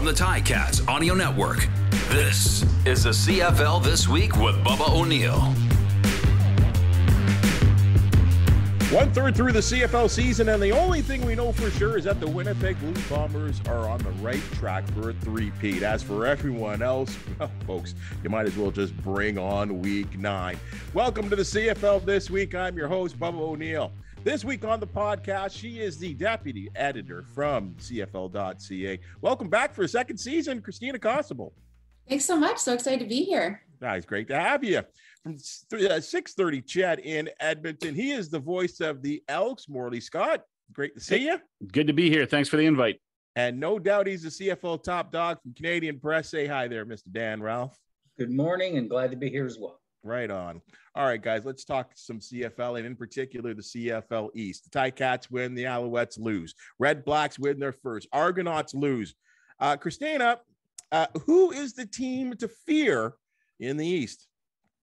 the Ticats Audio Network. This is the CFL This Week with Bubba O'Neil. 1/3 through the CFL season, and the only thing we know for sure is that the Winnipeg Blue Bombers are on the right track for a three-peat. As for everyone else, well, folks, you might as well just bring on Week 9. Welcome to the CFL This Week. I'm your host, Bubba O'Neil. This week on the podcast, she is the deputy editor from CFL.ca. Welcome back for a second season, Kristina Costabile. Thanks so much. So excited to be here. It's great to have you. From 630 Chet in Edmonton, he is the voice of the Elks, Morley. Scott, great to see you. Good to be here. Thanks for the invite. And no doubt he's the CFL top dog from Canadian Press. Say hi there, Mr. Dan Ralph. Good morning, and glad to be here as well. Right on. All right, guys, let's talk some CFL, and in particular, the CFL East. The Ticats win, the Alouettes lose. Redblacks win their first. Argonauts lose. Kristina, who is the team to fear in the East?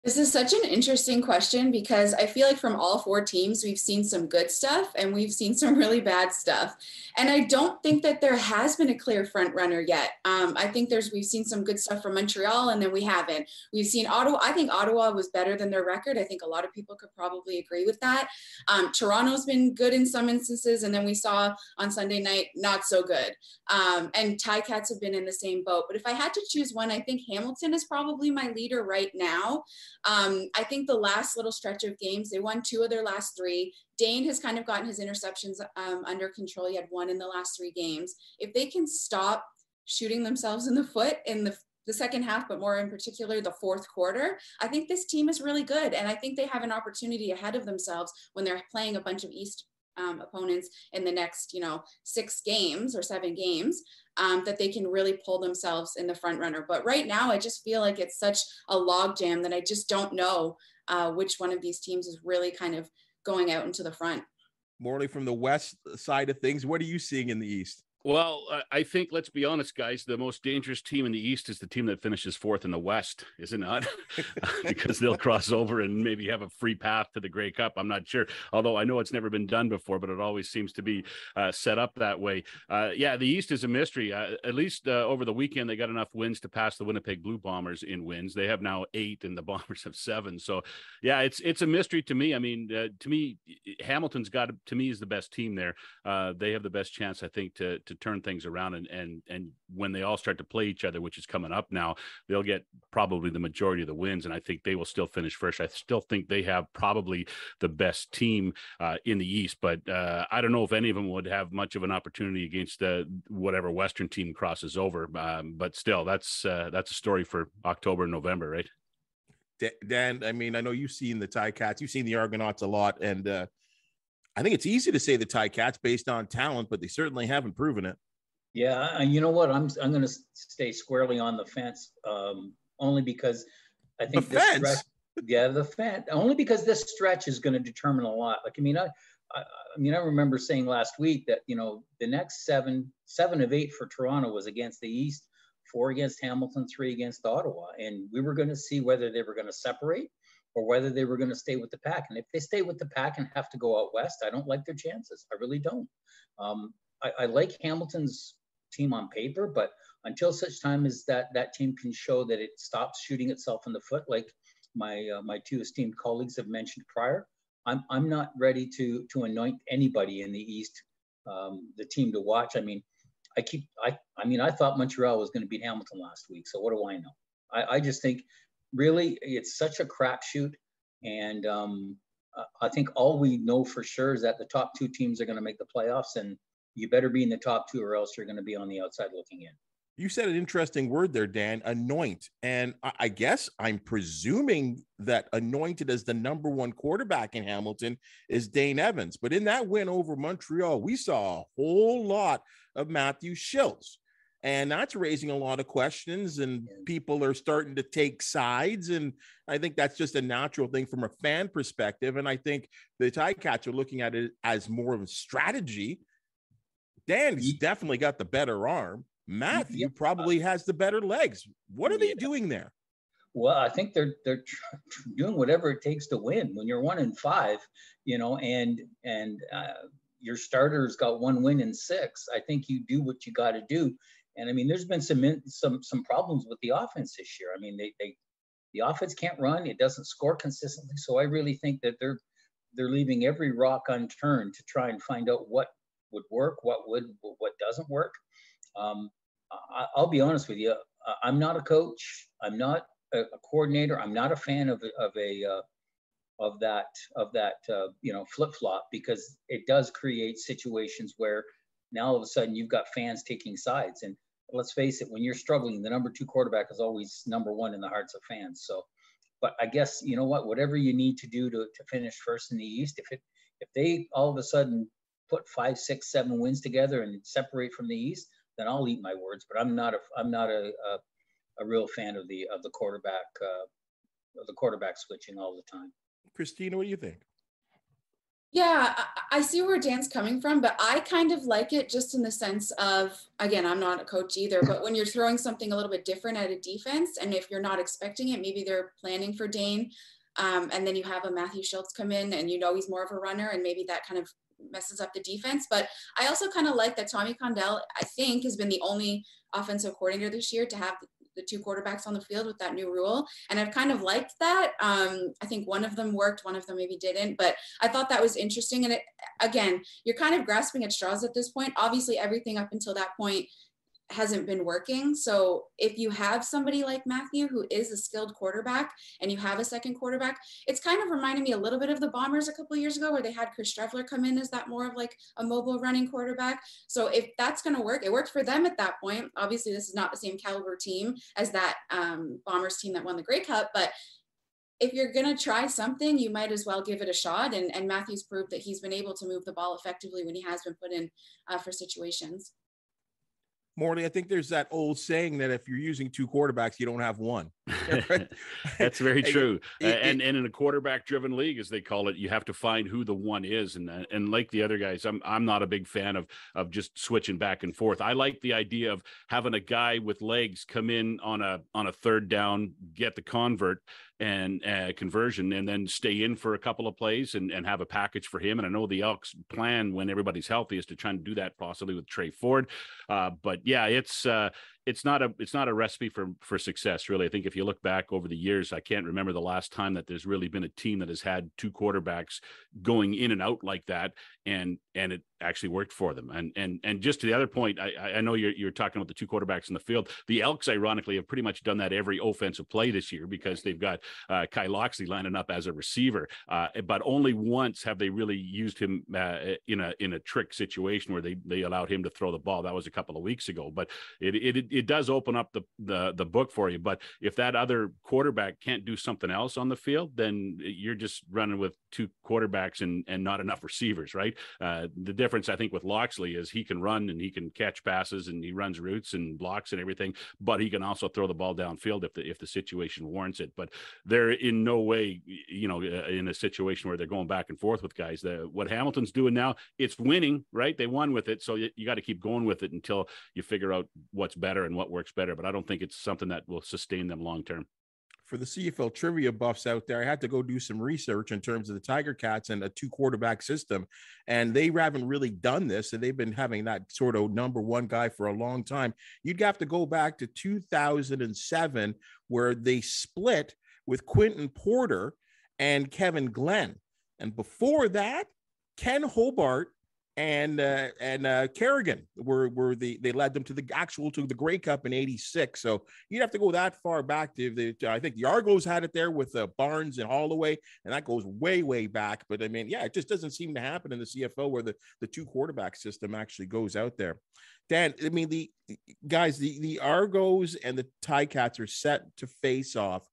This is such an interesting question because I feel like from all four teams, we've seen some good stuff and we've seen some really bad stuff. And I don't think that there has been a clear front runner yet. I think we've seen some good stuff from Montreal, and then we haven't. We've seen Ottawa. I think Ottawa was better than their record. I think a lot of people could probably agree with that. Toronto's been good in some instances, and then we saw on Sunday night, not so good. And Ticats have been in the same boat. But if I had to choose one, I think Hamilton is probably my leader right now. I think the last little stretch of games, they won 2 of their last 3. Dane has kind of gotten his interceptions under control. He had 1 in the last 3 games. If they can stop shooting themselves in the foot in the second half, but more in particular the fourth quarter, I think this team is really good. And I think they have an opportunity ahead of themselves when they're playing a bunch of East opponents in the next, 6 games or 7 games, that they can really pull themselves in the front runner. But right now, I just feel like it's such a logjam that I just don't know which one of these teams is really kind of going out into the front. Morley, from the west side of things, what are you seeing in the East? Well, I think, let's be honest, guys, the most dangerous team in the East is the team that finishes 4th in the West, is it not? Because they'll cross over and maybe have a free path to the Grey Cup. I'm not sure, although I know it's never been done before, but it always seems to be set up that way. The East is a mystery. At least over the weekend, they got enough wins to pass the Winnipeg Blue Bombers in wins. They have now 8 and the Bombers have 7. So, yeah, it's a mystery to me. I mean, to me, Hamilton's is the best team there. They have the best chance, I think, to turn things around, and when they all start to play each other, which is coming up now, they'll get probably the majority of the wins, and I think they will still finish first. I still think they have probably the best team in the East, but I don't know if any of them would have much of an opportunity against whatever Western team crosses over. But still, that's a story for October and November, right? Dan, I mean, I know you've seen the Ticats, you've seen the Argonauts a lot, and I think it's easy to say the Ticats based on talent, but they certainly haven't proven it. Yeah, and you know what? I'm going to stay squarely on the fence, only because I think the fence. The fence. Only because this stretch is going to determine a lot. Like, I mean, I remember saying last week that the next 7 of 8 for Toronto was against the East, 4 against Hamilton, 3 against Ottawa, and we were going to see whether they were going to separate or whether they were going to stay with the pack. And if they stay with the pack and have to go out west, I don't like their chances. I really don't. I like Hamilton's team on paper, but until such time as that team can show that it stops shooting itself in the foot, like my 2 esteemed colleagues have mentioned prior, I'm not ready to anoint anybody in the East the team to watch. I mean, I thought Montreal was going to beat Hamilton last week, so what do I know? I just think, really, it's such a crapshoot, and I think all we know for sure is that the top 2 teams are going to make the playoffs, and you better be in the top 2 or else you're going to be on the outside looking in. You said an interesting word there, Dan, anoint, and I guess I'm presuming that anointed as the number 1 quarterback in Hamilton is Dane Evans, but in that win over Montreal, we saw a whole lot of Matthew Schiltz. And that's raising a lot of questions, and people are starting to take sides. And I think that's just a natural thing from a fan perspective. And I think the Ticats are looking at it as more of a strategy. Dan's definitely got the better arm. Matthew probably has the better legs. What are they doing there? Well, I think they're doing whatever it takes to win. When you're 1-5, and your starter's got 1 win in 6, I think you do what you got to do. And I mean, there's been some problems with the offense this year. I mean, the offense can't run. It doesn't score consistently. So I really think that they're leaving every rock unturned to try and find out what would work, what doesn't work. I'll be honest with you. I'm not a coach. I'm not a coordinator. I'm not a fan of that flip-flop, because it does create situations where now all of a sudden you've got fans taking sides. And let's face it, when you're struggling, the number 2 quarterback is always number 1 in the hearts of fans. So, but I guess, you know what, whatever you need to do to finish first in the East, if they all of a sudden put 5, 6, 7 wins together and separate from the East, then I'll eat my words. But I'm not a real fan of the quarterback switching all the time. Kristina, what do you think? Yeah, I see where Dan's coming from, but I kind of like it just in the sense of, again, I'm not a coach either, but when you're throwing something a little bit different at a defense, and if you're not expecting it, maybe they're planning for Dane, and then you have a Matthew Schultz come in and he's more of a runner, and maybe that kind of messes up the defense. But I also kind of like that Tommy Condell, I think, has been the only offensive coordinator this year to have the 2 quarterbacks on the field with that new rule. And I've kind of liked that. I think one of them worked, one of them maybe didn't, but I thought that was interesting. And again, you're kind of grasping at straws at this point. Obviously, everything up until that point hasn't been working. So if you have somebody like Matthew, who is a skilled quarterback, and you have a second quarterback, it's kind of reminding me a little bit of the Bombers a couple of years ago, where they had Chris Streveler come in as that more of like a mobile running quarterback. So if that's going to work, it worked for them at that point. Obviously, this is not the same caliber team as that Bombers team that won the Grey Cup, but if you're going to try something, you might as well give it a shot. And Matthew's proved that he's been able to move the ball effectively when he has been put in for situations. Morley, I think there's that old saying that if you're using 2 quarterbacks, you don't have one. That's very true. And in a quarterback-driven league, as they call it, you have to find who the one is. And like the other guys, I'm not a big fan of just switching back and forth. I like the idea of having a guy with legs come in on a third down, get the conversion, and then stay in for a couple of plays and have a package for him. And I know the Elks plan, when everybody's healthy, is to try and do that possibly with Trey Ford. But yeah, it's not a recipe for success, really. I think if you look back over the years, I can't remember the last time that there's really been a team that has had 2 quarterbacks going in and out like that, and it actually worked for them. And just to the other point, I know you're talking about the 2 quarterbacks in the field. The Elks, ironically, have pretty much done that every offensive play this year, because they've got Kai Loxley lining up as a receiver, but only once have they really used him in a trick situation where they allowed him to throw the ball. That was a couple of weeks ago, but it does open up the book for you. But if that other quarterback can't do something else on the field, then you're just running with 2 quarterbacks and not enough receivers, right? The difference, I think, with Loxley is he can run and he can catch passes and he runs routes and blocks and everything, but he can also throw the ball downfield if the situation warrants it. But they're in no way, in a situation where they're going back and forth with guys. What Hamilton's doing now, it's winning, right? They won with it, so you got to keep going with it until you figure out what's better and what works better. But I don't think it's something that will sustain them long term. For the CFL trivia buffs out there, I had to go do some research in terms of the Tiger Cats and a 2 quarterback system. And they haven't really done this. And they've been having that sort of number 1 guy for a long time. You'd have to go back to 2007, where they split with Quentin Porter and Kevin Glenn. And before that, Ken Hobart and Kerrigan they led them to the Grey Cup in '86. So you'd have to go that far back to I think the Argos had it there with Barnes and Holloway, and that goes way back. But I mean, yeah, it just doesn't seem to happen in the CFL where the 2 quarterback system actually goes out there. Dan, I mean, the guys, the Argos and the Ticats are set to face off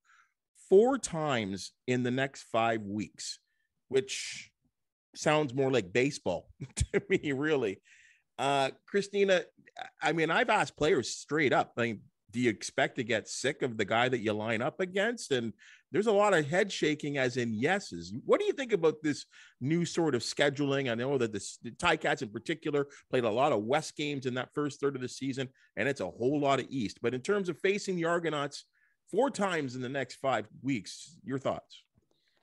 4 times in the next 5 weeks, which sounds more like baseball to me, really. Kristina, I mean, I've asked players straight up, I mean, do you expect to get sick of the guy that you line up against? And there's a lot of head shaking as in yeses. What do you think about this new sort of scheduling? I know that the Ticats in particular played a lot of West games in that first third of the season, and it's a whole lot of East. But in terms of facing the Argonauts 4 times in the next 5 weeks, your thoughts?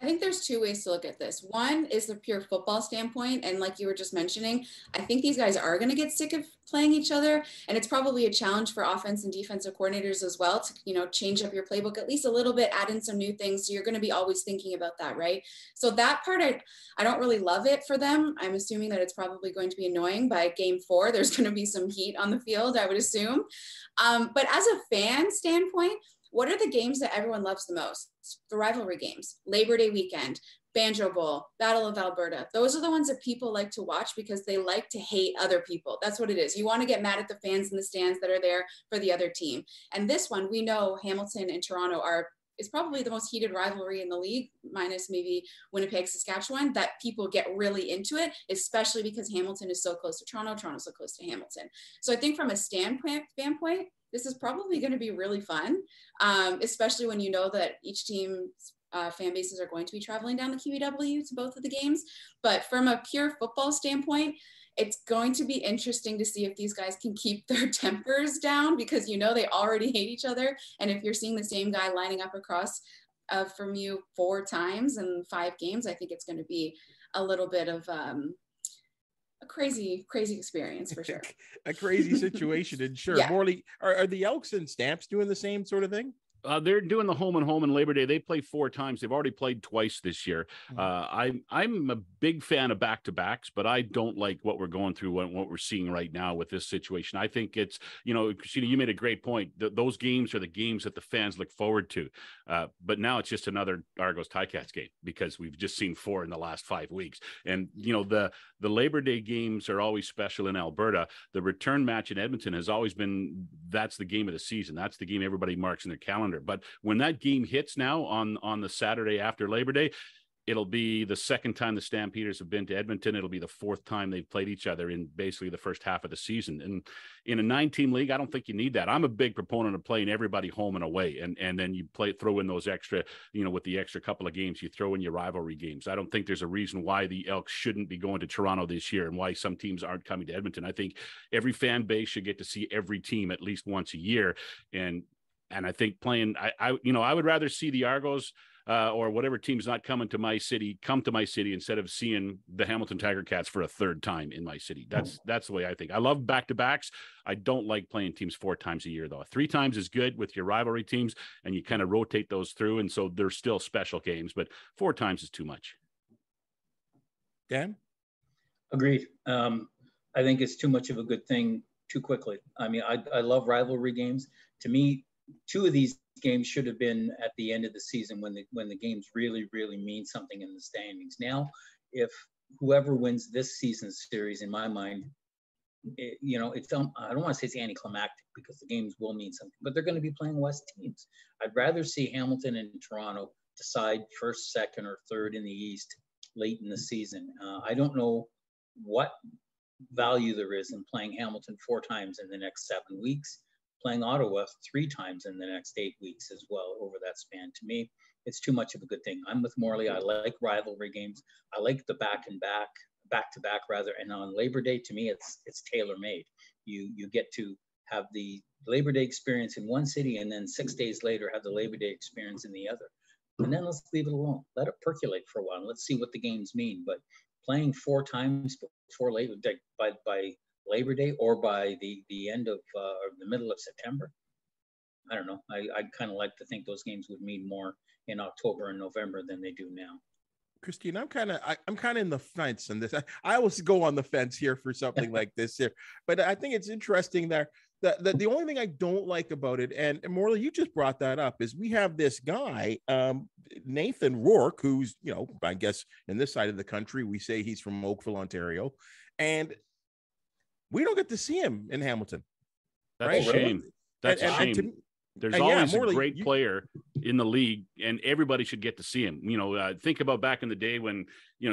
I think there's two ways to look at this. One is the pure football standpoint. And like you were just mentioning, I think these guys are going to get sick of playing each other. And it's probably a challenge for offense and defensive coordinators as well to, change up your playbook at least a little bit, add in some new things. So you're going to be always thinking about that, right? So that part, I don't really love it for them. I'm assuming that it's probably going to be annoying. By game 4, there's going to be some heat on the field, I would assume. But as a fan standpoint, what are the games that everyone loves the most? The rivalry games, Labor Day weekend, Banjo Bowl, Battle of Alberta. Those are the ones that people like to watch because they like to hate other people. That's what it is. You want to get mad at the fans in the stands that are there for the other team. And this one, we know Hamilton and Toronto is probably the most heated rivalry in the league, minus maybe Winnipeg, Saskatchewan, that people get really into it, especially because Hamilton is so close to Toronto, Toronto's so close to Hamilton. So I think from a standpoint, this is probably going to be really fun, especially when you know that each team's fan bases are going to be traveling down the QEW to both of the games. But from a pure football standpoint, it's going to be interesting to see if these guys can keep their tempers down, because they already hate each other. And if you're seeing the same guy lining up across from you 4 times in 5 games, I think it's going to be a little bit of a crazy experience for sure. A crazy situation. And sure, Yeah. Morley, are the Elks and Stamps doing the same sort of thing? They're doing the home and Labor Day. They play 4 times. They've already played twice this year. I'm a big fan of back-to-backs, but I don't like what we're going through, what we're seeing right now with this situation. I think it's, Kristina, you made a great point. Those games are the games that the fans look forward to. But now it's just another Argos Ticats game because we've just seen 4 in the last 5 weeks. And, the Labor Day games are always special in Alberta. The return match in Edmonton has always been, that's the game of the season. That's the game everybody marks in their calendar. But when that game hits now on the Saturday after Labor Day, it'll be the second time the Stampeders have been to Edmonton. It'll be the 4th time they've played each other in basically the first half of the season. And in a 9-team league, I don't think you need that. I'm a big proponent of playing everybody home and away. And then you throw in those extra, with the extra couple of games, you throw in your rivalry games. I don't think there's a reason why the Elks shouldn't be going to Toronto this year and why some teams aren't coming to Edmonton. I think every fan base should get to see every team at least once a year. And I think playing, I would rather see the Argos or whatever team's not coming to my city come to my city instead of seeing the Hamilton Tiger Cats for a 3rd time in my city. That's the way I think. I love back-to-backs. I don't like playing teams 4 times a year, though. 3 times is good with your rivalry teams, and you kind of rotate those through, and so they're still special games, but 4 times is too much. Dan? Agreed. I think it's too much of a good thing too quickly. I mean, I love rivalry games. To me, 2 of these games should have been at the end of the season when the games really, really mean something in the standings. Now, if whoever wins this season's series, in my mind, it's I don't want to say it's anticlimactic because the games will mean something, but they're going to be playing West teams. I'd rather see Hamilton and Toronto decide 1st, 2nd, or 3rd in the East late in the season. I don't know what value there is in playing Hamilton 4 times in the next 7 weeks. Playing Ottawa 3 times in the next 8 weeks as well over that span. To me, it's too much of a good thing. I'm with Morley. I like rivalry games. I like the back-to-back rather. And on Labor Day, to me, it's tailor-made. You get to have the Labor Day experience in one city and then 6 days later have the Labor Day experience in the other. And then let's leave it alone. Let it percolate for a while. Let's see what the games mean. But playing 4 times before Labor Day by Labor Day or by the end of the middle of September, I don't know. I'd kind of like to think those games would mean more in October and November than they do now. Kristina, I'm kind of in the fence on this. I always go on the fence here for something like this here, but I think it's interesting that the only thing I don't like about it, and Morley, you just brought that up, is we have this guy, Nathan Rourke, who's, I guess in this side of the country, we say he's from Oakville, Ontario, and we don't get to see him in Hamilton. That's right? a shame. That's a shame. There's always a great player in the league, and everybody should get to see him. Think about back in the day when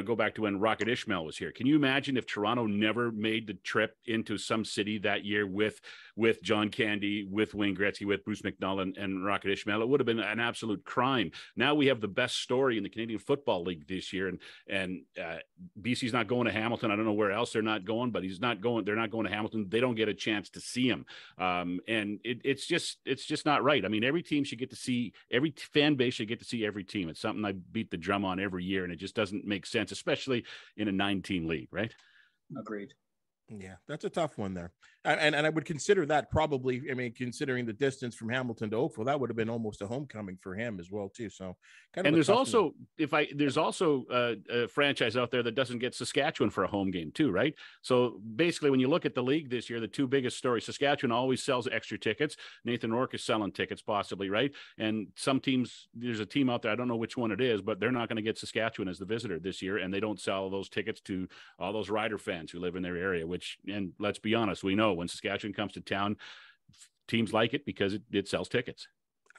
go back to when Rocket Ishmael was here. Can you imagine if Toronto never made the trip into some city that year with John Candy, with Wayne Gretzky, with Bruce McNullen and Rocket Ishmael? It would have been an absolute crime. Now we have the best story in the Canadian Football League this year, and BC's not going to Hamilton. I don't know where else they're not going, but they're not going to Hamilton. They don't get a chance to see him. And it's just not right. I mean, every team should get to see, every fan base should get to see every team. It's something I beat the drum on every year, and it just doesn't make sense, especially in a 9-team league, right? Agreed. Yeah, that's a tough one there. And I would consider that probably, I mean, considering the distance from Hamilton to Oakville, that would have been almost a homecoming for him as well, too. So kind of. And there's also a franchise out there that doesn't get Saskatchewan for a home game too, right? So basically, when you look at the league this year, the two biggest stories, Saskatchewan always sells extra tickets. Nathan Rourke is selling tickets possibly, right? And some teams, there's a team out there, I don't know which one it is, but they're not going to get Saskatchewan as the visitor this year, and they don't sell those tickets to all those Rider fans who live in their area, and let's be honest, we know when Saskatchewan comes to town, teams like it because it sells tickets.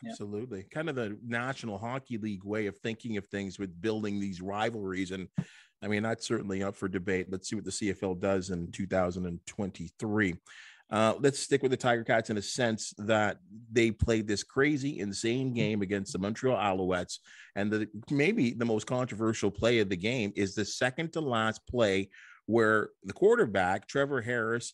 Absolutely. Kind of the National Hockey League way of thinking of things with building these rivalries. And I mean, that's certainly up for debate. Let's see what the CFL does in 2023. Let's stick with the Tiger Cats in a sense that they played this crazy, insane game against the Montreal Alouettes. And maybe the most controversial play of the game is the second to last play where the quarterback, Trevor Harris,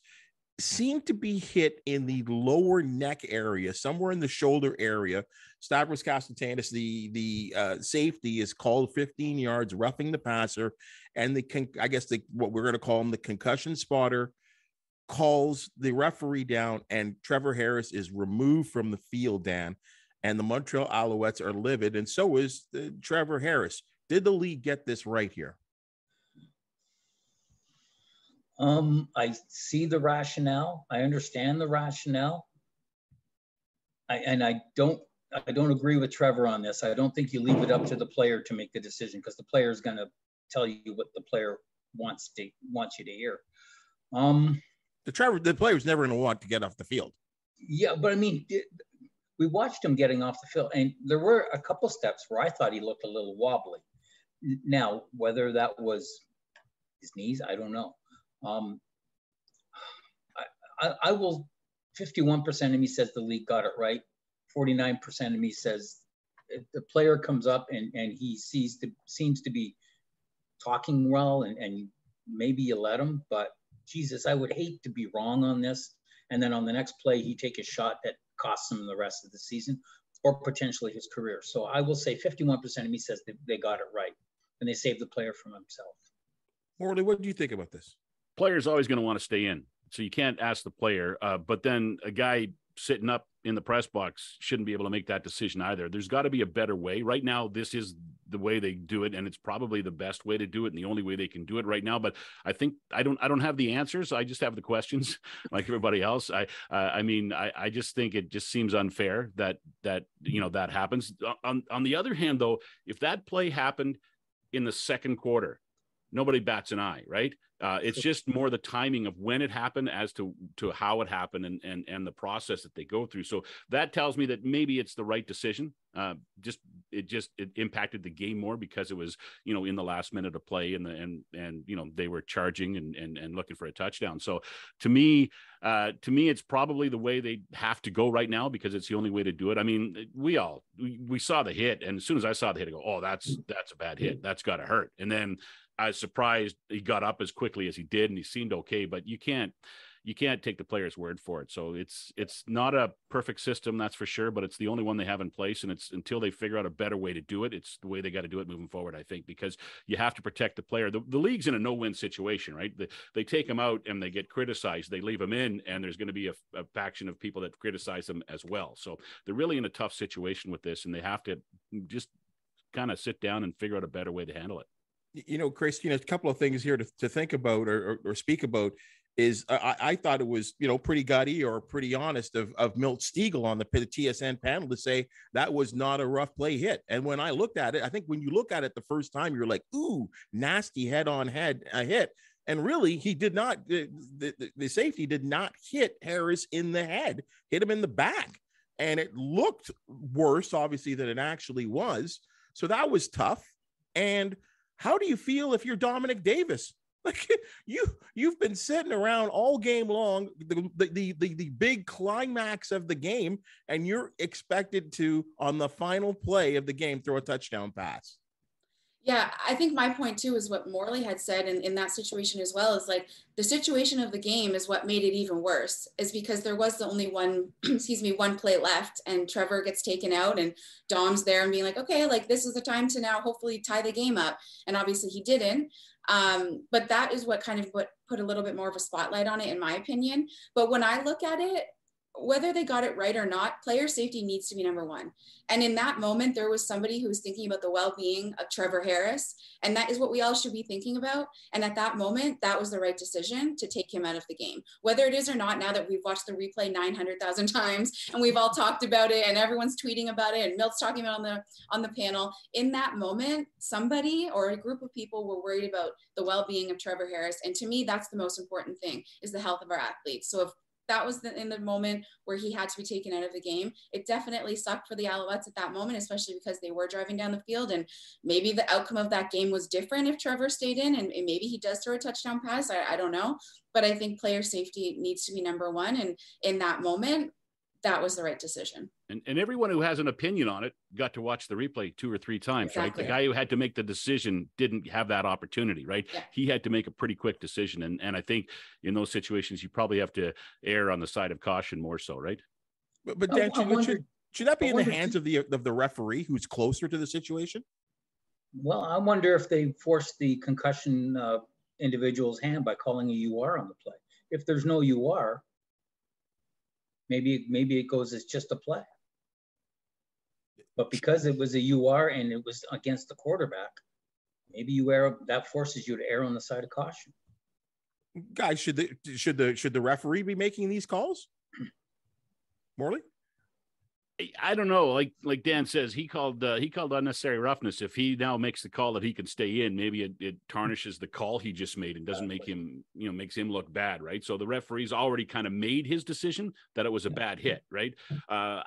seemed to be hit in the lower neck area, somewhere in the shoulder area. Stavros Kastanis, the safety, is called 15 yards, roughing the passer. And what we're going to call him the concussion spotter, calls the referee down, and Trevor Harris is removed from the field, Dan. And the Montreal Alouettes are livid, and so is Trevor Harris. Did the league get this right here? I see the rationale. I understand the rationale. I don't agree with Trevor on this. I don't think you leave it up to the player to make the decision, because the player is going to tell you what the player wants you to hear. The player's never going to want to get off the field. Yeah, but I mean, we watched him getting off the field, and there were a couple steps where I thought he looked a little wobbly. Now, whether that was his knees, I don't know. I will. 51% of me says the league got it right. 49% of me says if the player comes up and he seems to be talking well, and maybe you let him. But Jesus, I would hate to be wrong on this, and then on the next play he take a shot that costs him the rest of the season or potentially his career. So I will say 51% of me says they got it right, and they saved the player from himself. Morley, what do you think about this? Player's always going to want to stay in, so you can't ask the player. But then a guy sitting up in the press box shouldn't be able to make that decision either. There's got to be a better way. Right now, this is the way they do it, and it's probably the best way to do it and the only way they can do it right now. But I think I don't have the answers. I just have the questions like everybody else. I just think it just seems unfair that happens. On the other hand, though, if that play happened in the second quarter, nobody bats an eye, right? It's just more the timing of when it happened as to how it happened and the process that they go through. So that tells me that maybe it's the right decision. It impacted the game more because it was, in the last minute of play and they were charging and looking for a touchdown. So to me, it's probably the way they have to go right now because it's the only way to do it. I mean, we saw the hit, and as soon as I saw the hit, I go, oh, that's a bad hit. That's got to hurt. And then I was surprised he got up as quickly as he did, and he seemed okay, but you can't take the player's word for it. So it's not a perfect system, that's for sure, but it's the only one they have in place. And it's until they figure out a better way to do it, it's the way they got to do it moving forward, I think, because you have to protect the player. The league's in a no-win situation, right? They take him out and they get criticized. They leave him in, and there's going to be a faction of people that criticize them as well. So they're really in a tough situation with this, and they have to just kind of sit down and figure out a better way to handle it. Kristina, a couple of things here to think about or speak about is I thought it was, pretty gutty or pretty honest of Milt Stiegel on the TSN panel to say that was not a rough play hit. And when I looked at it, I think when you look at it the first time, you're like, ooh, nasty head-on head hit. And really, he did not, the safety did not hit Harris in the head, hit him in the back. And it looked worse, obviously, than it actually was. So that was tough. And How do you feel if you're Dominic Davis? Like you've been sitting around all game long, the big climax of the game, and you're expected to, on the final play of the game, throw a touchdown pass. Yeah, I think my point too is what Morley had said in that situation as well, is like the situation of the game is what made it even worse, is because there was the only one, one play left, and Trevor gets taken out and Dom's there and being like, okay, like this is the time to now hopefully tie the game up. And obviously he didn't. But that is what kind of put a little bit more of a spotlight on it, in my opinion. But when I look at it, whether they got it right or not, player safety needs to be number one. And in that moment, there was somebody who was thinking about the well-being of Trevor Harris. And that is what we all should be thinking about. And at that moment, that was the right decision to take him out of the game. Whether it is or not, now that we've watched the replay 900,000 times and we've all talked about it and everyone's tweeting about it and Milt's talking about on the panel, in that moment, somebody or a group of people were worried about the well-being of Trevor Harris. And to me, that's the most important thing, is the health of our athletes. So if that was in the moment where he had to be taken out of the game, it definitely sucked for the Alouettes at that moment, especially because they were driving down the field, and maybe the outcome of that game was different if Trevor stayed in, and maybe he does throw a touchdown pass. I don't know, but I think player safety needs to be number one, and in that moment, that was the right decision. And everyone who has an opinion on it got to watch the replay 2 or 3 times, exactly. Right? The guy who had to make the decision didn't have that opportunity, right? Yeah. He had to make a pretty quick decision. And I think in those situations, you probably have to err on the side of caution more so, right? But Dan, should that be in the hands of the referee who's closer to the situation? Well, I wonder if they forced the concussion individual's hand by calling a UR on the play. If there's no UR, maybe it goes as just a play. But because it was a UR and it was against the quarterback, maybe that forces you to err on the side of caution. Guys, should the referee be making these calls? Morley? I don't know. Like Dan says, he called unnecessary roughness. If he now makes the call that he can stay in, maybe it tarnishes the call he just made and doesn't make him, makes him look bad, right? So the referee's already kind of made his decision that it was a bad hit, right? I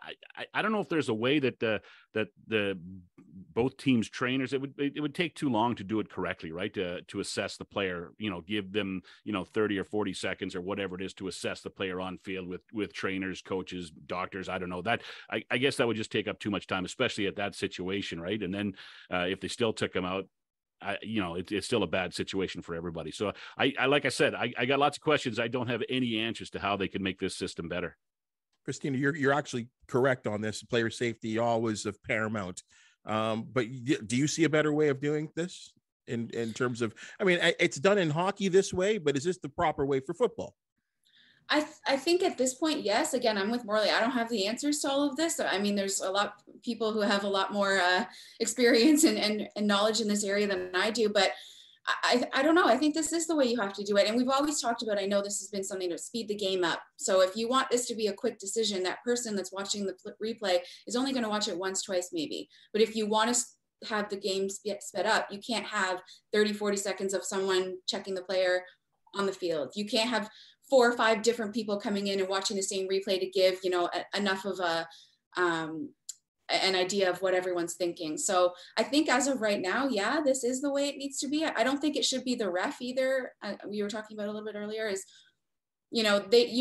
don't know if there's a way that the both teams' trainers, it would take too long to do it correctly, right? To assess the player, give them 30 or 40 seconds or whatever it is to assess the player on field with trainers, coaches, doctors. I don't know that. I guess that would just take up too much time, especially at that situation, right? And then if they still took him out, it's still a bad situation for everybody. So like I said, I got lots of questions. I don't have any answers to how they can make this system better. Kristina, you're actually correct on this. Player safety always of paramount. But do you see a better way of doing this in terms of, it's done in hockey this way, but is this the proper way for football? I think at this point, yes. Again, I'm with Morley. I don't have the answers to all of this. There's a lot of people who have a lot more experience and knowledge in this area than I do, but I don't know. I think this is the way you have to do it. And we've always talked about, I know this has been something to speed the game up. So if you want this to be a quick decision, that person that's watching the replay is only going to watch it once, twice, maybe. But if you want to have the game sped up, you can't have 30, 40 seconds of someone checking the player on the field. You can't have 4 or 5 different people coming in and watching the same replay to give, enough of an idea of what everyone's thinking. So I think as of right now, yeah, this is the way it needs to be. I don't think it should be the ref either. We were talking about a little bit earlier is, you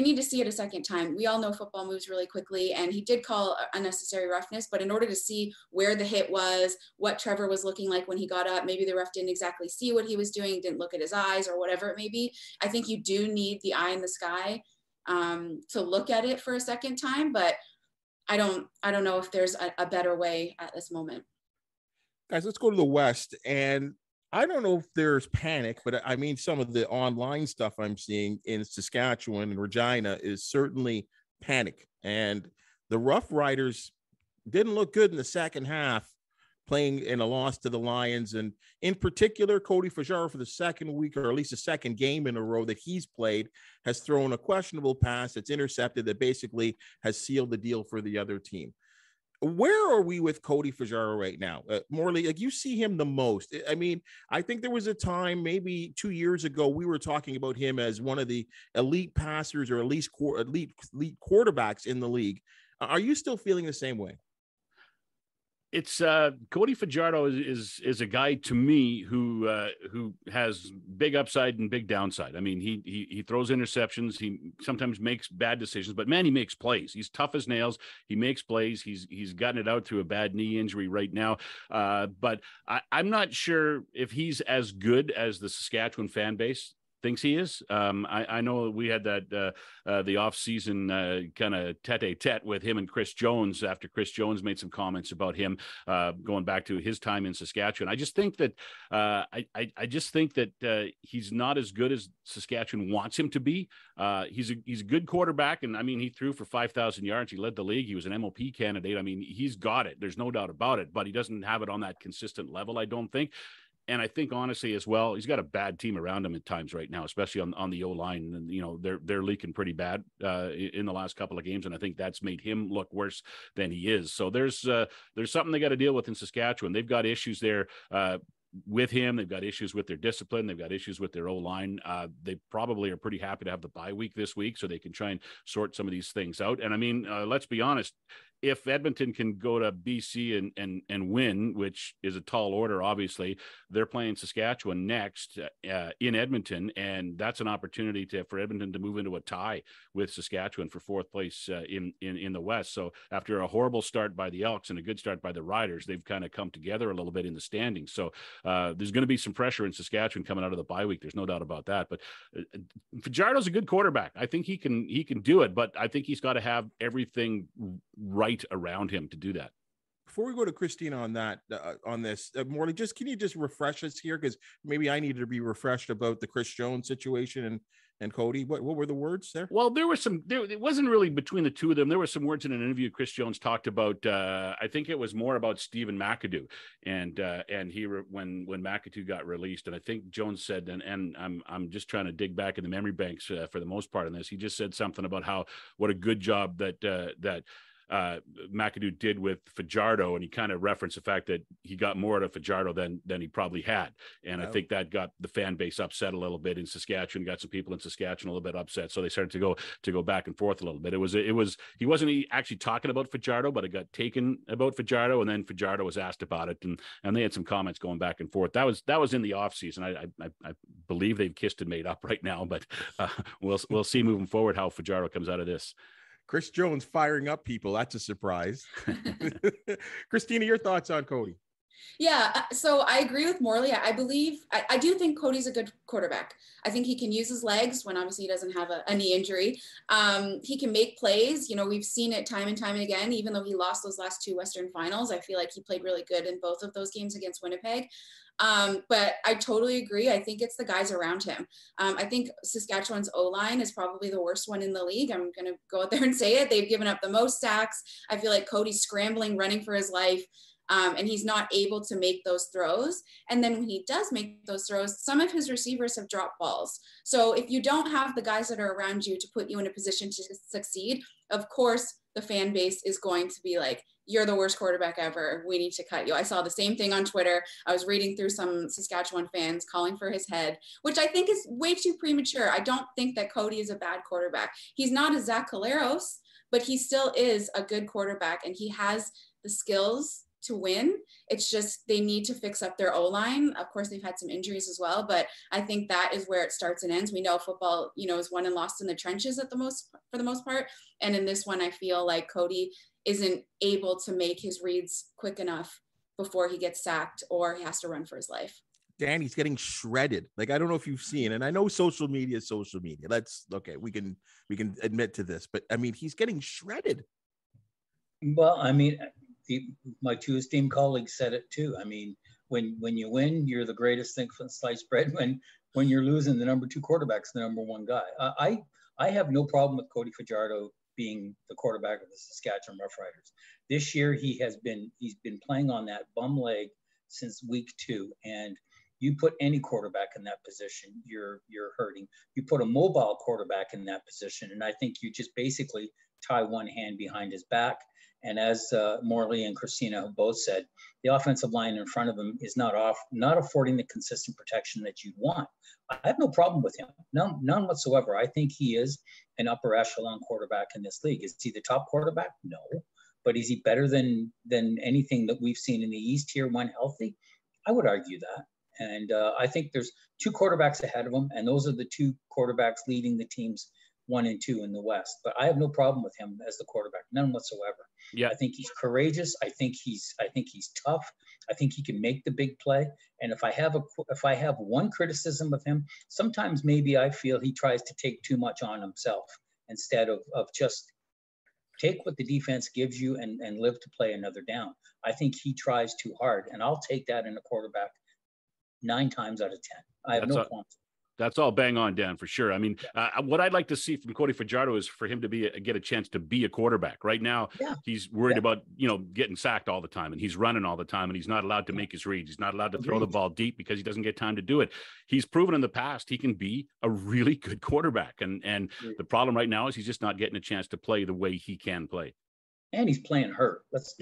need to see it a second time. We all know football moves really quickly, and he did call unnecessary roughness, but in order to see where the hit was, what Trevor was looking like when he got up, maybe the ref didn't exactly see what he was doing, didn't look at his eyes or whatever it may be. I think you do need the eye in the sky to look at it for a second time, but I don't know if there's a better way at this moment. Guys, let's go to the West. And I don't know if there's panic, but some of the online stuff I'm seeing in Saskatchewan and Regina is certainly panic. And the Rough Riders didn't look good in the second half, playing in a loss to the Lions. And in particular, Cody Fajardo, for the second week, or at least the second game in a row that he's played, has thrown a questionable pass that's intercepted that basically has sealed the deal for the other team. Where are we with Cody Fajardo right now? Morley, you see him the most. I think there was a time maybe 2 years ago, we were talking about him as one of the elite passers or at least elite quarterbacks in the league. Are you still feeling the same way? It's Cody Fajardo is a guy to me who has big upside and big downside. I mean, he throws interceptions. He sometimes makes bad decisions, but man, he makes plays. He's tough as nails. He makes plays. He's gotten it out through a bad knee injury right now. But I'm not sure if he's as good as the Saskatchewan fan base thinks he is. I know we had that the off-season kind of tete-a-tete with him and Chris Jones after Chris Jones made some comments about him going back to his time in Saskatchewan. I just think that I just think that he's not as good as Saskatchewan wants him to be. He's a good quarterback, and I mean, he threw for 5,000 yards. He led the league. He was an MOP candidate. I mean, he's got it. There's no doubt about it, but he doesn't have it on that consistent level, I don't think. And I think honestly as well, he's got a bad team around him at times right now, especially on the O-line. And, you know, they're leaking pretty bad in the last couple of games. And I think that's made him look worse than he is. So there's something they got to deal with in Saskatchewan. They've got issues there with him. They've got issues with their discipline. They've got issues with their O-line. They probably are pretty happy to have the bye week this week so they can try and sort some of these things out. And I mean, let's be honest, if Edmonton can go to BC and win, which is a tall order, obviously, they're playing Saskatchewan next in Edmonton, and that's an opportunity for Edmonton to move into a tie with Saskatchewan for fourth place in the West. So after a horrible start by the Elks and a good start by the Riders, they've kind of come together a little bit in the standings. So there's going to be some pressure in Saskatchewan coming out of the bye week. There's no doubt about that. But Fajardo's a good quarterback. I think he can do it, but I think he's got to have everything right around him to do that. Before we go to Kristina on that, on this, Morley, can you just refresh us here? Because maybe I needed to be refreshed about the Chris Jones situation and Cody. What were the words there? Well, it wasn't really between the two of them. There were some words in an interview Chris Jones talked about. I think it was more about Stephen McAdoo and when McAdoo got released. And I think Jones said, and I'm just trying to dig back in the memory banks for the most part on this. He just said something about what a good job that McAdoo did with Fajardo, and he kind of referenced the fact that he got more out of Fajardo than he probably had, and I think that got the fan base upset a little bit in Saskatchewan. Got some people in Saskatchewan a little bit upset, so they started to go back and forth a little bit. It was he wasn't actually talking about Fajardo, but it got taken about Fajardo, and then Fajardo was asked about it, and they had some comments going back and forth. That was in the off season. I believe they've kissed and made up right now, but we'll see moving forward how Fajardo comes out of this. Chris Jones firing up people. That's a surprise. Kristina, your thoughts on Cody? Yeah, so I agree with Morley. I do think Cody's a good quarterback. I think he can use his legs when obviously he doesn't have a knee injury. He can make plays. You know, we've seen it time and time again, even though he lost those last two Western finals. I feel like he played really good in both of those games against Winnipeg. But I totally agree. I think it's the guys around him. I think Saskatchewan's O-line is probably the worst one in the league. I'm going to go out there and say it. They've given up the most sacks. I feel like Cody's scrambling, running for his life. And he's not able to make those throws. And then when he does make those throws, some of his receivers have dropped balls. So if you don't have the guys that are around you to put you in a position to succeed, of course, the fan base is going to be like, you're the worst quarterback ever. We need to cut you. I saw the same thing on Twitter. I was reading through some Saskatchewan fans calling for his head, which I think is way too premature. I don't think that Cody is a bad quarterback. He's not a Zach Collaros, but he still is a good quarterback, and he has the skills to win. It's just they need to fix up their O-line. Of course, they've had some injuries as well, but I think that is where it starts and ends. We know football, is won and lost in the trenches for the most part. And in this one, I feel like Cody isn't able to make his reads quick enough before he gets sacked or he has to run for his life. Dan, he's getting shredded. Like, I don't know if you've seen, and I know social media is social media. That's okay. We can admit to this, but I mean, he's getting shredded. Well, I mean, my two esteemed colleagues said it too. I mean, when you win, you're the greatest thing for sliced bread. When you're losing, the number two quarterback's the number one guy. I have no problem with Cody Fajardo being the quarterback of the Saskatchewan Roughriders. This year, he's been playing on that bum leg since week 2, and you put any quarterback in that position, you're hurting. You put a mobile quarterback in that position, and I think you just basically tie one hand behind his back. And as Morley and Kristina have both said, the offensive line in front of him is not affording the consistent protection that you'd want. I have no problem with him, none whatsoever. I think he is an upper echelon quarterback in this league. Is he the top quarterback? No, But is he better than anything that we've seen in the East here when healthy? I would argue that. And I think there's 2 quarterbacks ahead of him, and those are the 2 quarterbacks leading the teams 1 and 2 in the West. But I have no problem with him as the quarterback, none whatsoever. Yeah, I think he's courageous. I think he's tough. I think he can make the big play. And if I have one criticism of him, sometimes maybe I feel he tries to take too much on himself instead of just take what the defense gives you and live to play another down. I think he tries too hard, and I'll take that in a quarterback 9 times out of 10. I have no qualms. That's all bang on, Dan, for sure. I mean, what I'd like to see from Cody Fajardo is for him to get a chance to be a quarterback. Right now, he's worried about, getting sacked all the time, and he's running all the time, and he's not allowed to make his reads. He's not allowed to throw the ball deep because he doesn't get time to do it. He's proven in the past he can be a really good quarterback, and the problem right now is he's just not getting a chance to play the way he can play. And he's playing hurt. Let's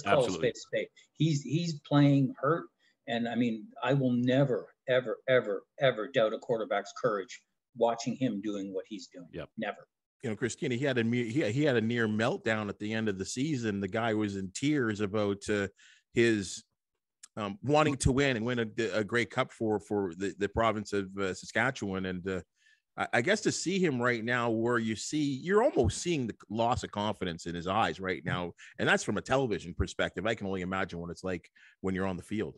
call it spade a spade. He's playing hurt. And I mean, I will never, ever, ever, ever doubt a quarterback's courage watching him doing what he's doing. Yep. Never. Kristina, he had a near meltdown at the end of the season. The guy was in tears about his wanting to win and win a Grey Cup for the province of Saskatchewan. And I guess to see him right now, where you're almost seeing the loss of confidence in his eyes right now. And that's from a television perspective. I can only imagine what it's like when you're on the field.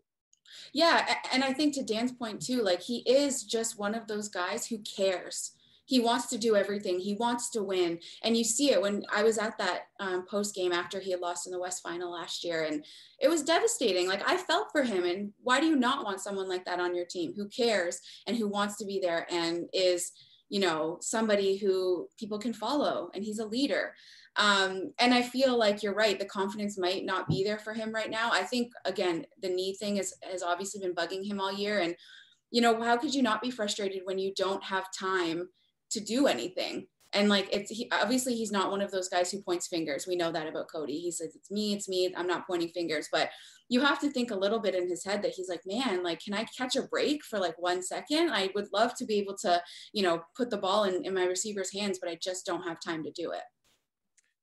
Yeah. And I think to Dan's point too, like he is just one of those guys who cares. He wants to do everything. He wants to win. And you see it when I was at that post game after he had lost in the West Final last year. And it was devastating. Like I felt for him. And why do you not want someone like that on your team who cares and who wants to be there and is, somebody who people can follow, and he's a leader. And I feel like you're right. The confidence might not be there for him right now. I think, again, the knee thing has obviously been bugging him all year. And, how could you not be frustrated when you don't have time to do anything? And obviously he's not one of those guys who points fingers. We know that about Cody. He says, it's me. I'm not pointing fingers, but you have to think a little bit in his head that he's like, man, like, can I catch a break for 1 second? I would love to be able to, put the ball in my receiver's hands, but I just don't have time to do it.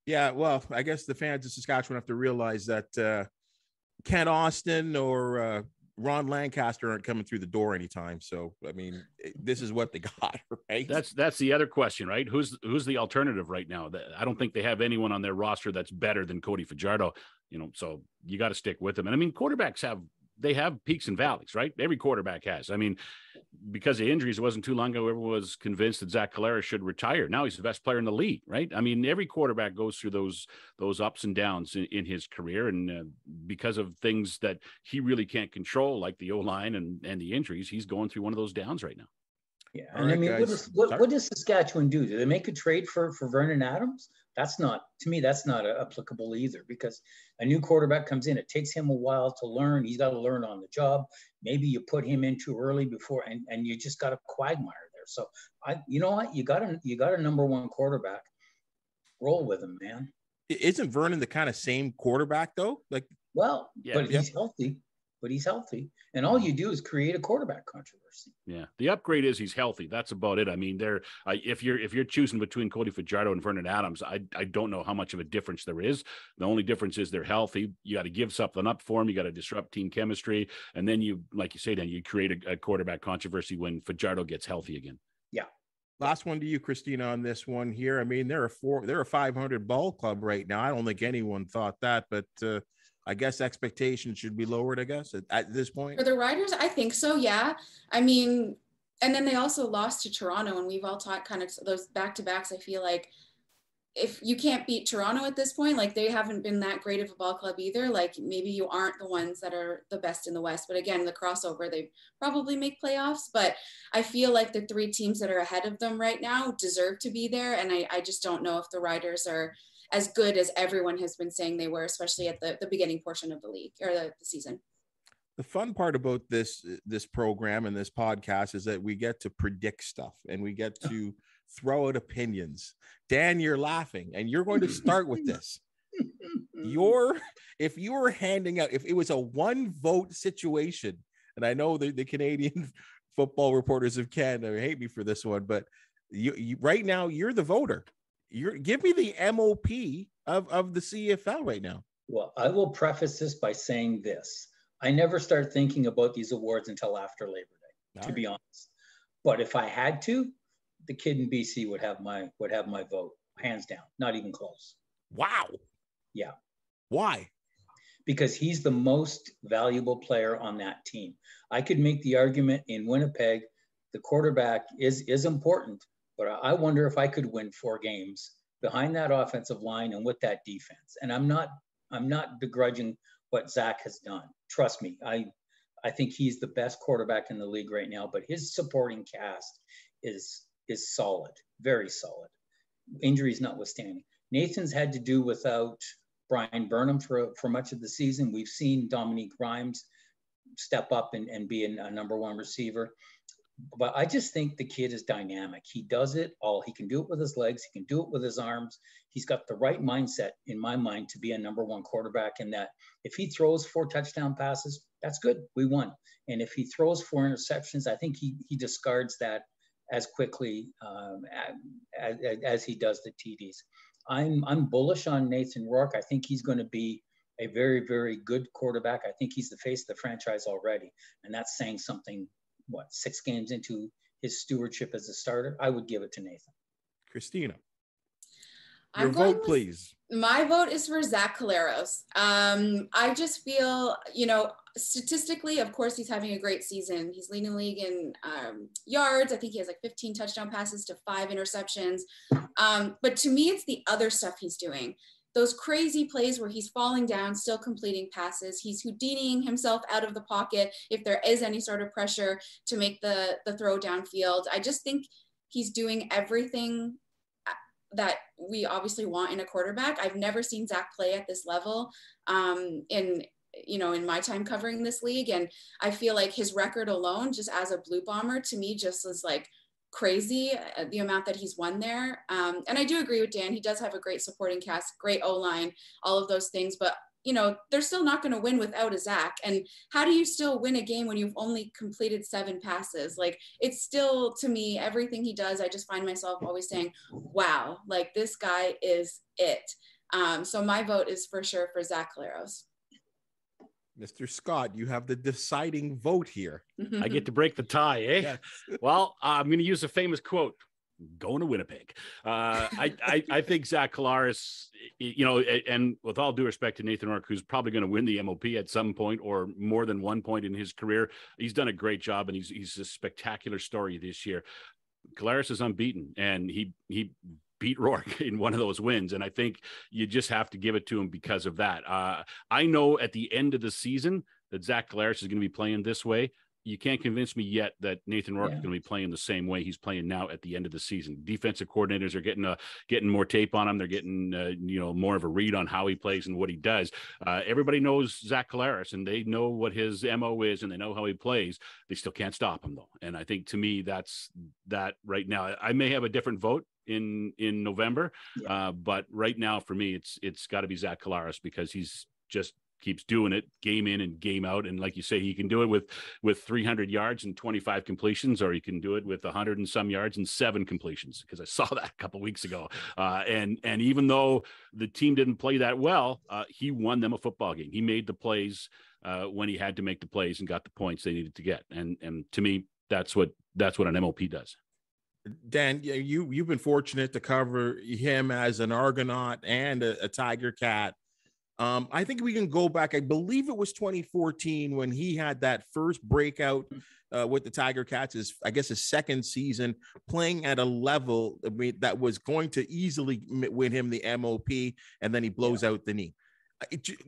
Yeah, well, I guess the fans of Saskatchewan have to realize that Ken Austin or Ron Lancaster aren't coming through the door anytime. So, I mean, this is what they got, right? That's the other question, right? Who's the alternative right now? I don't think they have anyone on their roster that's better than Cody Fajardo, so you got to stick with them. And I mean, quarterbacks have peaks and valleys, right? Every quarterback has. I mean, because of injuries, it wasn't too long ago, everyone was convinced that Zach Calera should retire. Now he's the best player in the league, right? I mean, every quarterback goes through those ups and downs in his career. And because of things that he really can't control, like the O-line and the injuries, he's going through one of those downs right now. Yeah. And I mean, what does Saskatchewan do? Do they make a trade for Vernon Adams? That's not applicable either, because a new quarterback comes in. It takes him a while to learn. He's got to learn on the job. Maybe you put him in too early before, and you just got a quagmire there. So you know what? You got a number one quarterback. Roll with him, man. Isn't Vernon the kind of same quarterback though? He's healthy. And all you do is create a quarterback controversy. Yeah. The upgrade is he's healthy. That's about it. I mean, if you're choosing between Cody Fajardo and Vernon Adams, I don't know how much of a difference there is. The only difference is they're healthy. You got to give something up for them. You got to disrupt team chemistry. And then you, like you say, Dan, you create a quarterback controversy when Fajardo gets healthy again. Yeah. Last one to you, Kristina, on this one here. I mean, they're a 500 ball club right now. I don't think anyone thought that, but I guess expectations should be lowered, I guess, at this point. For the Riders, I think so, yeah. I mean, and then they also lost to Toronto, and we've all talked kind of those back-to-backs. I feel like if you can't beat Toronto at this point, like they haven't been that great of a ball club either. Like maybe you aren't the ones that are the best in the West. But again, the crossover, they probably make playoffs. But I feel like the 3 teams that are ahead of them right now deserve to be there. And I just don't know if the Riders are as good as everyone has been saying they were, especially at the beginning portion of the league or the season. The fun part about this program and this podcast is that we get to predict stuff and we get to throw out opinions. Dan, you're laughing, and you're going to start with this. If you were handing out, if it was a 1-vote situation, and I know the Canadian football reporters of Canada hate me for this one, but you right now you're the voter. Give me the MOP of the CFL right now. Well, I will preface this by saying this. I never start thinking about these awards until after Labor Day, to be honest. But if I had to, the kid in BC would have my vote, hands down, not even close. Wow. Yeah. Why? Because he's the most valuable player on that team. I could make the argument in Winnipeg, the quarterback is important, but I wonder if I could win 4 games behind that offensive line and with that defense. And I'm not begrudging what Zach has done. Trust me, I think he's the best quarterback in the league right now, but his supporting cast is solid, very solid. Injuries notwithstanding. Nathan's had to do without Brian Burnham for much of the season. We've seen Dominique Grimes step up and be a number 1 receiver. But I just think the kid is dynamic. He does it all. He can do it with his legs. He can do it with his arms. He's got the right mindset, in my mind, to be a number 1 quarterback, in that if he throws 4 touchdown passes, that's good. We won. And if he throws 4 interceptions, I think he discards that as quickly as he does the TDs. I'm bullish on Nathan Rourke. I think he's going to be a very, very good quarterback. I think he's the face of the franchise already. And that's saying something. 6 games into his stewardship as a starter, I would give it to Nathan. Kristina, your vote, please. My vote is for Zach Collaros. I just feel, statistically, of course, he's having a great season. He's leading the league in yards. I think he has like 15 touchdown passes to 5 interceptions. But to me, it's the other stuff he's doing. Those crazy plays where he's falling down, still completing passes. He's Houdiniing himself out of the pocket if there is any sort of pressure to make the throw downfield. I just think he's doing everything that we obviously want in a quarterback. I've never seen Zach play at this level in my time covering this league. And I feel like his record alone, just as a Blue Bomber, to me just is like crazy, the amount that he's won there. And I do agree with Dan. He does have a great supporting cast, great O-line, all of those things. But, they're still not going to win without a Zach. And how do you still win a game when you've only completed 7 passes? Like, it's still, to me, everything he does, I just find myself always saying, wow, like this guy is it. So my vote is for sure for Zach Collaros. Mr. Scott, you have the deciding vote here. I get to break the tie, eh? Yes. Well, I'm going to use a famous quote. Going to Winnipeg. I think Zach Collaros, and with all due respect to Nathan Rourke, who's probably going to win the MOP at some point or more than one point in his career, he's done a great job, and he's a spectacular story this year. Collaros is unbeaten, and he beat Rourke in one of those wins. And I think you just have to give it to him because of that. I know at the end of the season that Zach Collaros is going to be playing this way. You can't convince me yet that Nathan Rourke is going to be playing the same way he's playing now at the end of the season. Defensive coordinators are getting more tape on him. They're getting, more of a read on how he plays and what he does. Everybody knows Zach Collaros, and they know what his MO is, and they know how he plays. They still can't stop him, though. And I think, to me, that's that right now. I may have a different vote in November, but right now, for me, it's got to be Zach Collaros, because he's just keeps doing it game in and game out. And like you say, he can do it with 300 yards and 25 completions, or he can do it with 100 and some yards and 7 completions, because I saw that a couple of weeks ago. And even though the team didn't play that well, he won them a football game. He made the plays when he had to make the plays and got the points they needed to get. And to me, that's what an MOP does. Dan, you've been fortunate to cover him as an Argonaut and a Tiger Cat. I think we can go back. I believe it was 2014 when he had that first breakout with the Tiger Cats, his second season, playing at a level that was going to easily win him the MOP, and then he blows out the knee.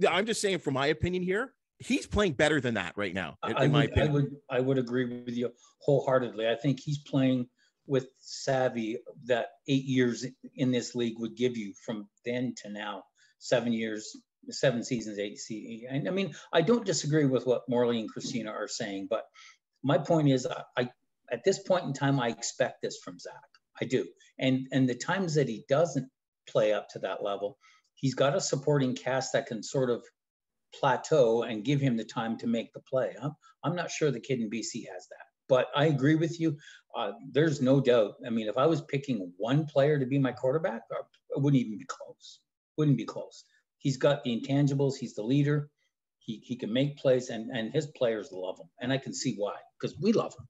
I'm just saying, from my opinion here, he's playing better than that right now, in my opinion. I would agree with you wholeheartedly. I think he's playing with savvy that 8 years in this league would give you from then to now. 7 years, 7 seasons, 8 CE. I mean, I don't disagree with what Morley and Kristina are saying, but my point is, at this point in time, I expect this from Zach. I do. And the times that he doesn't play up to that level, he's got a supporting cast that can sort of plateau and give him the time to make the play. I'm not sure the kid in BC has that. But I agree with you. There's no doubt. I mean, if I was picking one player to be my quarterback, it wouldn't even be close. Wouldn't be close. He's got the intangibles. He's the leader. He can make plays, and his players love him. And I can see why, because we love him.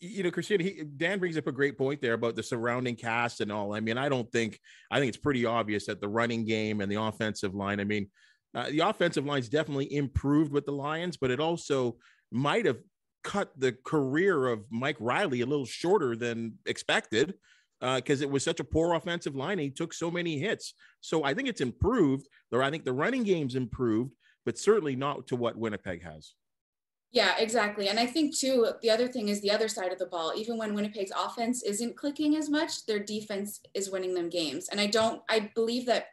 You know, Kristina, Dan brings up a great point there about the surrounding cast and all. I mean, I think it's pretty obvious that the running game and the offensive line, I mean, the offensive line's definitely improved with the Lions, but it also might have cut the career of Mike Riley a little shorter than expected because it was such a poor offensive line. And he took so many hits. So I think it's improved, or I think the running game's improved, but certainly not to what Winnipeg has. Yeah, exactly. And I think too, the other thing is the other side of the ball. Even when Winnipeg's offense isn't clicking as much, their defense is winning them games. And I believe that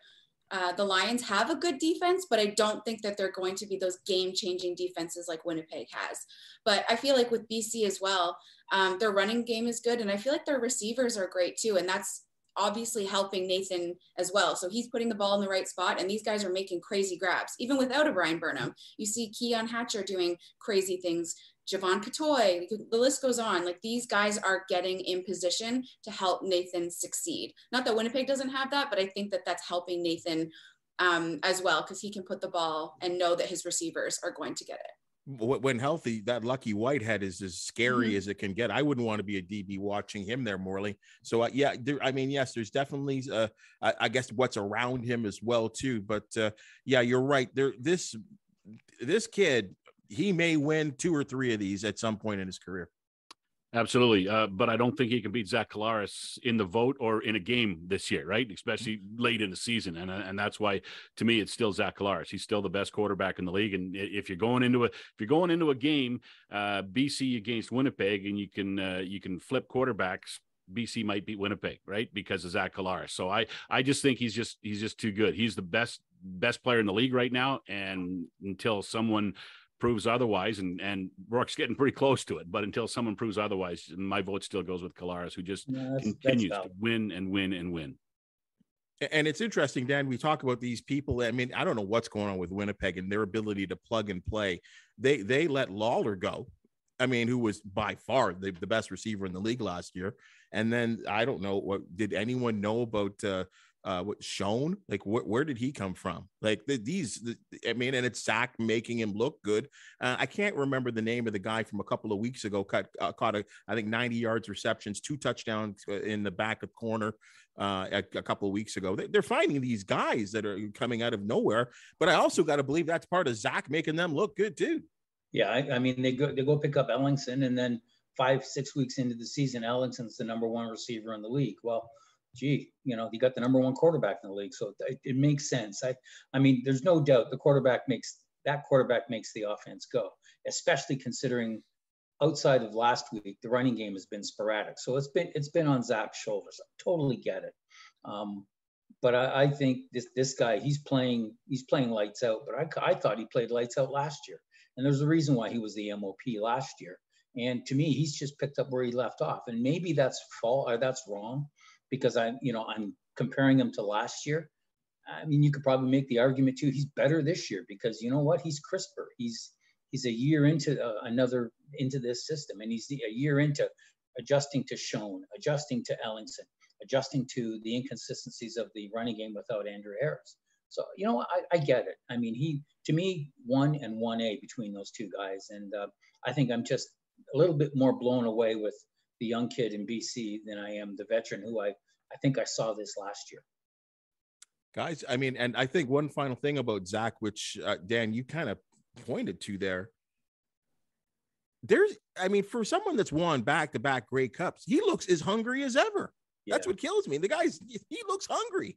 the Lions have a good defense, but I don't think that they're going to be those game-changing defenses like Winnipeg has. But I feel like with BC as well, their running game is good. And I feel like their receivers are great too. And that's obviously helping Nathan as well. So he's putting the ball in the right spot, and these guys are making crazy grabs. Even without a Brian Burnham, you see Keon Hatcher doing crazy things, Javon Katoy, the list goes on. Like, these guys are getting in position to help Nathan succeed. Not that Winnipeg doesn't have that, but I think that that's helping Nathan as well, because he can put the ball and know that his receivers are going to get it. When healthy, that Lucky Whitehead is as scary as it can get. I wouldn't want to be a DB watching him there, Morley. So yes, there's definitely, I guess what's around him as well too. But yeah, you're right. This kid, he may win 2 or 3 of these at some point in his career. Absolutely. But I don't think he can beat Zach Collaros in the vote or in a game this year, right? Especially late in the season. And that's why, to me, it's still Zach Collaros. He's still the best quarterback in the league. And if you're going into a game, BC against Winnipeg, and you can flip quarterbacks, BC might beat Winnipeg, right? Because of Zach Collaros. So I just think he's just too good. He's the best player in the league right now. And until someone proves otherwise, and Rourke's getting pretty close to it, but until someone proves otherwise, my vote still goes with Collaros, who just continues to win and win and win. And it's interesting, Dan, we talk about these people. I mean, I don't know what's going on with Winnipeg and their ability to plug and play. They let Lawler go. I mean, who was by far the best receiver in the league last year. And then I don't know, did anyone know about what Schoen? Like, where did he come from? Like I mean, and it's Zach making him look good. I can't remember the name of the guy from a couple of weeks ago. Caught I think 90 yards receptions, 2 touchdowns in the back of corner a couple of weeks ago. They're finding these guys that are coming out of nowhere. But I also got to believe that's part of Zach making them look good too. Yeah, I mean, they go pick up Ellingson, and then 5-6 weeks into the season, Ellingson's the number 1 receiver in the league. Well, gee, you got the number 1 quarterback in the league, so it makes sense. I mean, there's no doubt the quarterback makes the offense go, especially considering outside of last week, the running game has been sporadic. So it's been on Zach's shoulders. I totally get it. But I think this guy, he's playing lights out. But I thought he played lights out last year, and there's a reason why he was the MOP last year. And to me, he's just picked up where he left off. And maybe that's wrong, because I'm comparing him to last year. I mean, you could probably make the argument too, he's better this year because you know what? He's crisper. He's a year into into this system, and he's a year into adjusting to Schoen, adjusting to Ellingson, adjusting to the inconsistencies of the running game without Andrew Harris. So, I get it. I mean, to me, 1 and 1A between those 2 guys. And I think I'm just a little bit more blown away with the young kid in BC than I am the veteran who I think I saw this last year. Guys, I mean, and I think one final thing about Zach, which Dan, you kind of pointed to there. For someone that's won back-to-back Grey Cups, he looks as hungry as ever. Yeah. That's what kills me. He looks hungry.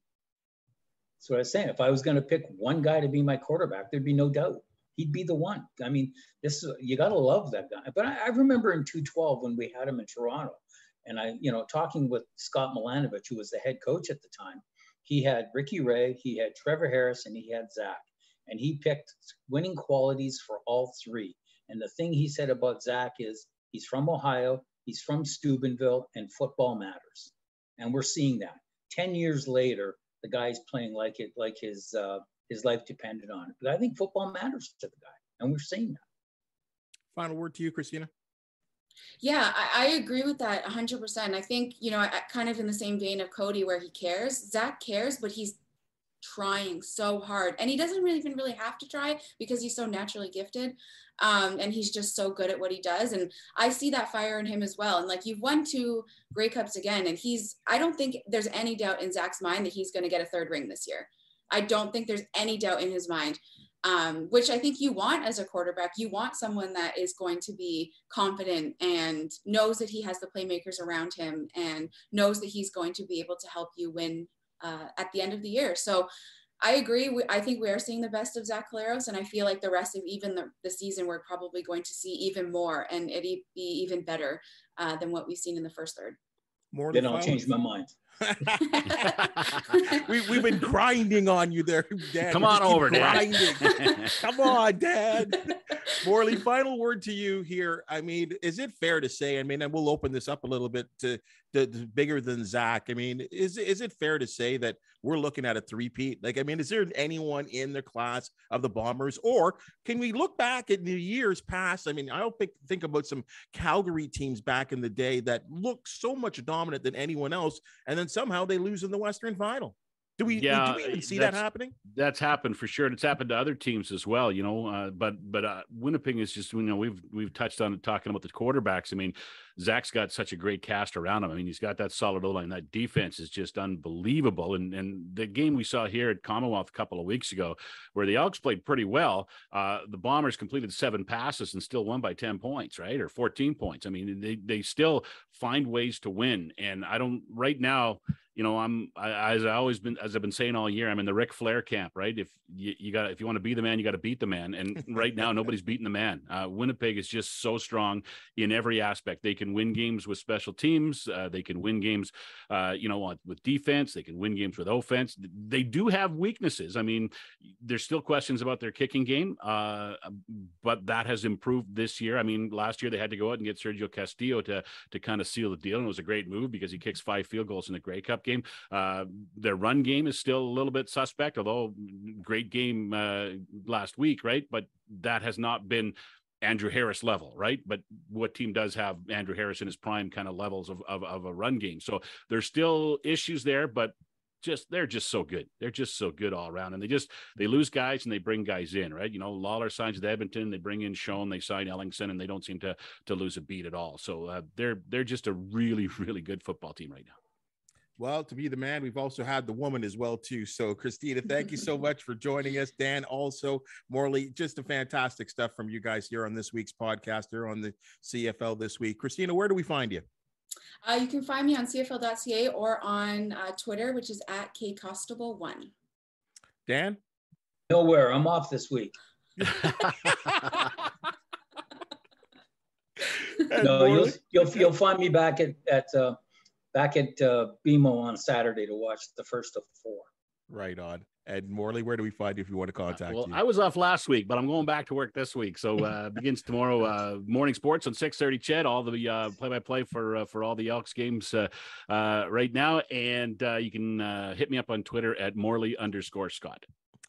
That's what I was saying. If I was going to pick one guy to be my quarterback, there'd be no doubt. He'd be the one. I mean, you got to love that guy. But I remember in 2012 when we had him in Toronto, and talking with Scott Milanovich, who was the head coach at the time, he had Ricky Ray, he had Trevor Harris, and he had Zach. And he picked winning qualities for all 3. And the thing he said about Zach is he's from Ohio, he's from Steubenville, and football matters. And we're seeing that. 10 years later, the guy's playing like his life depended on it. But I think football matters to the guy, and we're seeing that. Final word to you, Kristina. Yeah, I agree with that 100%. I think, kind of in the same vein of Cody where he cares, Zach cares, but he's trying so hard, and he doesn't even really have to try because he's so naturally gifted. And he's just so good at what he does. And I see that fire in him as well. And like, you've won 2 Grey Cups again. And I don't think there's any doubt in Zach's mind that he's going to get a 3rd ring this year. I don't think there's any doubt in his mind, which I think you want as a quarterback. You want someone that is going to be confident and knows that he has the playmakers around him and knows that he's going to be able to help you win at the end of the year. So I agree. I think we are seeing the best of Zach Collaros, and I feel like the rest of even the season, we're probably going to see even more, and it'd be even better than what we've seen in the first third. Then I'll change my mind. We've been grinding on you there, Dad. Come on over, Dad. Come on, Dad. Morley, final word to you here. I mean, is it fair to say, I mean, and we'll open this up a little bit to bigger than Zach. I mean, is it fair to say that we're looking at a three-peat? Like, I mean, is there anyone in the class of the Bombers, or can we look back at the years past? I mean, I don't think about some Calgary teams back in the day that looked so much dominant than anyone else, and then somehow they lose in the Western Final. Do we even see that happening? That's happened for sure. And it's happened to other teams as well, you know, but Winnipeg is just, you know, we've touched on it talking about the quarterbacks. I mean, Zach's got such a great cast around him. I mean, he's got that solid O-line. That defense is just unbelievable. And the game we saw here at Commonwealth a couple of weeks ago, where the Elks played pretty well, the Bombers completed 7 passes and still won by 10 points, right? Or 14 points. I mean, they still find ways to win. And right now, you know, as I've been saying all year, I'm in the Ric Flair camp, right? If you want to be the man, you got to beat the man. And right now, nobody's beating the man. Winnipeg is just so strong in every aspect. They can win games with special teams. They can win games, with defense. They can win games with offense. They do have weaknesses. I mean, there's still questions about their kicking game, but that has improved this year. I mean, last year they had to go out and get Sergio Castillo to kind of seal the deal. And it was a great move because he kicks 5 field goals in the Grey Cup game. Their run game is still a little bit suspect, although great game last week, right? But that has not been Andrew Harris level, right? But what team does have Andrew Harris in his prime kind of levels of a run game? So there's still issues there, but they're just so good. They're just so good all around. And they lose guys and they bring guys in, right? You know, Lawler signs with Edmonton, they bring in Schoen, they sign Ellingson, and they don't seem to lose a beat at all. So they're just a really, really good football team right now. Well, to be the man, we've also had the woman as well, too. So, Kristina, thank you so much for joining us. Dan, also, Morley, just a fantastic stuff from you guys here on this week's podcast, here on the CFL This Week. Kristina, where do we find you? You can find me on CFL.ca or on Twitter, which is at Costabile1. Dan? Nowhere. I'm off this week. No, you'll find me back at BMO on Saturday to watch the first of 4. Right on. And Morley, where do we find you if you want to contact you? I was off last week, but I'm going back to work this week. So begins tomorrow, morning sports on 6:30. Ched, all the play-by-play for all the Elks games right now. And you can hit me up on Twitter at Morley_Scott.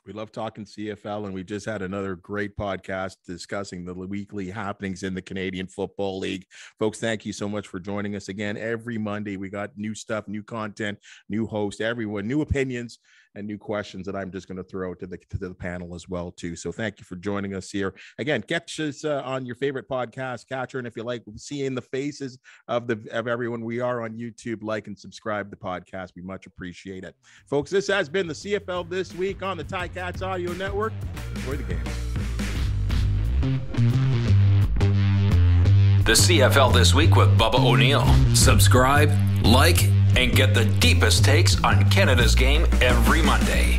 We love talking CFL, and we just had another great podcast discussing the weekly happenings in the Canadian Football League. Folks, thank you so much for joining us again. Every Monday, we got new stuff, new content, new host, everyone, new opinions, and new questions that I'm just going to throw to the panel as well, too. So thank you for joining us here. Again, catch us on your favorite podcast catcher, and if you like seeing the faces of everyone, we are on YouTube. Like and subscribe to the podcast. We much appreciate it. Folks, this has been the CFL This Week on the Ticats Audio Network. Enjoy the game. The CFL This Week with Bubba O'Neil. Subscribe, like, and get the deepest takes on Canada's game every Monday.